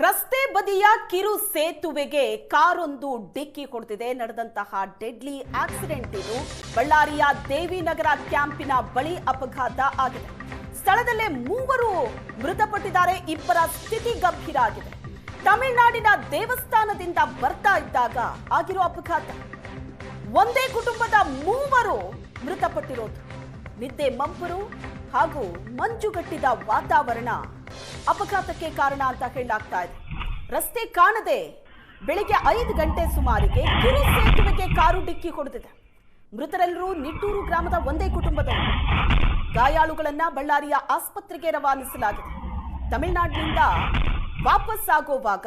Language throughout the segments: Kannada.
ರಸ್ತೆ ಬದಿಯ ಕಿರು ಸೇತುವೆಗೆ ಕಾರೊಂದು ಡಿಕ್ಕಿ ಹೊಡೆದಿದೆ. ನಡೆದಂತಹ ಡೆಡ್ಲಿ ಆಕ್ಸಿಡೆಂಟ್ ಇದು. ಬಳ್ಳಾರಿಯ ದೇವಿನಗರ ಕ್ಯಾಂಪಿನ ಬಳಿ ಅಪಘಾತ ಆಗಿದೆ. ಸ್ಥಳದಲ್ಲೇ ಮೂವರು ಮೃತಪಟ್ಟಿದ್ದಾರೆ. ಇಬ್ಬರ ಸ್ಥಿತಿ ಗಂಭೀರ ಆಗಿದೆ. ತಮಿಳುನಾಡಿನ ದೇವಸ್ಥಾನದಿಂದ ಬರ್ತಾ ಇದ್ದಾಗ ಆಗಿರೋ ಅಪಘಾತ. ಒಂದೇ ಕುಟುಂಬದ ಮೂವರು ಮೃತಪಟ್ಟಿರೋದು. ನಿದ್ದೆ ಮಂಪರು ಹಾಗೂ ಮಂಜುಗಟ್ಟಿದ ವಾತಾವರಣ ಅಪಘಾತಕ್ಕೆ ಕಾರಣ ಅಂತ ಹೇಳಲಾಗ್ತಾ ಇದೆ. ರಸ್ತೆ ಕಾಣದೆ ಬೆಳಿಗ್ಗೆ 5 ಗಂಟೆ ಸುಮಾರಿಗೆ ಕಿರು ಸೇತುವೆಗೆ ಕಾರು ಡಿಕ್ಕಿ ಹೊಡೆದಿದೆ. ಮೃತರೆಲ್ಲರೂ ನಿಟ್ಟೂರು ಗ್ರಾಮದ ಒಂದೇ ಕುಟುಂಬದವರು. ಗಾಯಾಳುಗಳನ್ನ ಬಳ್ಳಾರಿಯ ಆಸ್ಪತ್ರೆಗೆ ರವಾನಿಸಲಾಗಿದೆ. ತಮಿಳುನಾಡಿನಿಂದ ವಾಪಸ್ ಆಗುವಾಗ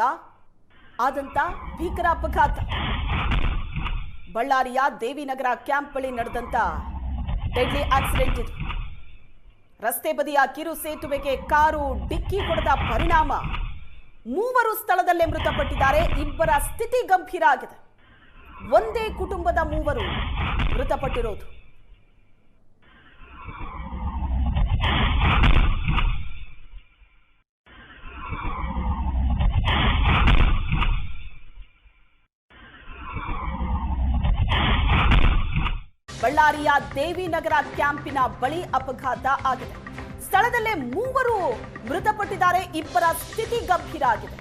ಆದಂತ ಭೀಕರ ಅಪಘಾತ. ಬಳ್ಳಾರಿಯ ದೇವಿನಗರ ಕ್ಯಾಂಪ್ ಬಳಿ ನಡೆದಂತ ಡೆಡ್ಲಿ ಆಕ್ಸಿಡೆಂಟ್ ಇದು. ರಸ್ತೆ ಬದಿಯ ಕಿರು ಸೇತುವೆಗೆ ಕಾರು ಡಿಕ್ಕಿ ಹೊಡೆದ ಪರಿಣಾಮ ಮೂವರು ಸ್ಥಳದಲ್ಲೇ ಮೃತಪಟ್ಟಿದ್ದಾರೆ. ಇಬ್ಬರ ಸ್ಥಿತಿ ಗಂಭೀರ ಆಗಿದೆ. ಒಂದೇ ಕುಟುಂಬದ ಮೂವರು ಮೃತಪಟ್ಟಿರೋದು. ಬಳ್ಳಾರಿಯ ದೇವಿನಗರ ಕ್ಯಾಂಪಿನ ಬಳಿ ಅಪಘಾತ ಆಗಿದೆ. ಸ್ಥಳದಲ್ಲೇ ಮೂವರು ಮೃತಪಟ್ಟಿದ್ದಾರೆ. ಇಬ್ಬರ ಸ್ಥಿತಿ ಗಂಭೀರ ಆಗಿದೆ.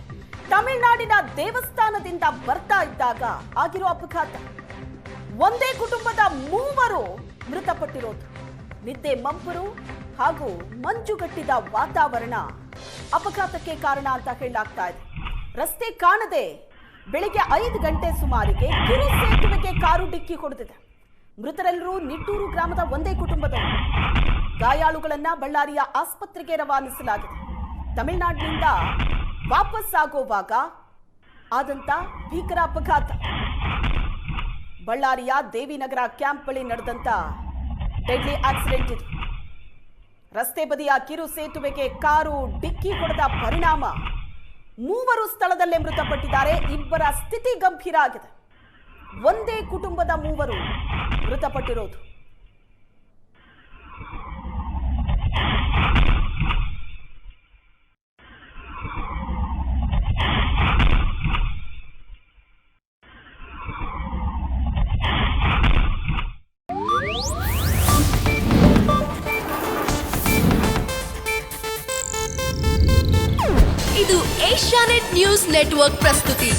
ತಮಿಳುನಾಡಿನ ದೇವಸ್ಥಾನದಿಂದ ಬರ್ತಾ ಇದ್ದಾಗ ಆಗಿರೋ ಅಪಘಾತ. ಒಂದೇ ಕುಟುಂಬದ ಮೂವರು ಮೃತಪಟ್ಟಿರೋದು. ನಿದ್ದೆ ಮಂಪರು ಹಾಗೂ ಮಂಜುಗಟ್ಟಿದ ವಾತಾವರಣ ಅಪಘಾತಕ್ಕೆ ಕಾರಣ ಅಂತ ಹೇಳಲಾಗ್ತಾ ಇದೆ. ರಸ್ತೆ ಕಾಣದೆ ಬೆಳಿಗ್ಗೆ 5 ಗಂಟೆ ಸುಮಾರಿಗೆ ಕಿರು ಸೇತುವೆಗೆ ಕಾರು ಡಿಕ್ಕಿ ಹೊಡೆದಿದೆ. ಮೃತರೆಲ್ಲರೂ ನಿಟ್ಟೂರು ಗ್ರಾಮದ ಒಂದೇ ಕುಟುಂಬದವರು. ಗಾಯಾಳುಗಳನ್ನ ಬಳ್ಳಾರಿಯ ಆಸ್ಪತ್ರೆಗೆ ರವಾನಿಸಲಾಗಿದೆ. ತಮಿಳುನಾಡಿನಿಂದ ವಾಪಸ್ ಆಗುವಾಗ ಆದಂತ ಭೀಕರ ಅಪಘಾತ. ಬಳ್ಳಾರಿಯ ದೇವಿನಗರ ಕ್ಯಾಂಪ್ ಬಳಿ ನಡೆದಂತ ಡೆಡ್ಲಿ ಆಕ್ಸಿಡೆಂಟ್ ಇದು. ರಸ್ತೆ ಬದಿಯ ಕಿರು ಸೇತುವೆಗೆ ಕಾರು ಡಿಕ್ಕಿ ಹೊಡೆದ ಪರಿಣಾಮ ಮೂವರು ಸ್ಥಳದಲ್ಲೇ ಮೃತಪಟ್ಟಿದ್ದಾರೆ. ಇಬ್ಬರ ಸ್ಥಿತಿ ಗಂಭೀರ ಆಗಿದೆ. ಒಂದೇ ಕುಟುಂಬದ ಮೂವರು ಮೃತಪಟ್ಟಿರೋದು. ಇದು ಏಷ್ಯಾನೆಟ್ ನ್ಯೂಸ್ ನೆಟ್ವರ್ಕ್ ಪ್ರಸ್ತುತಿ.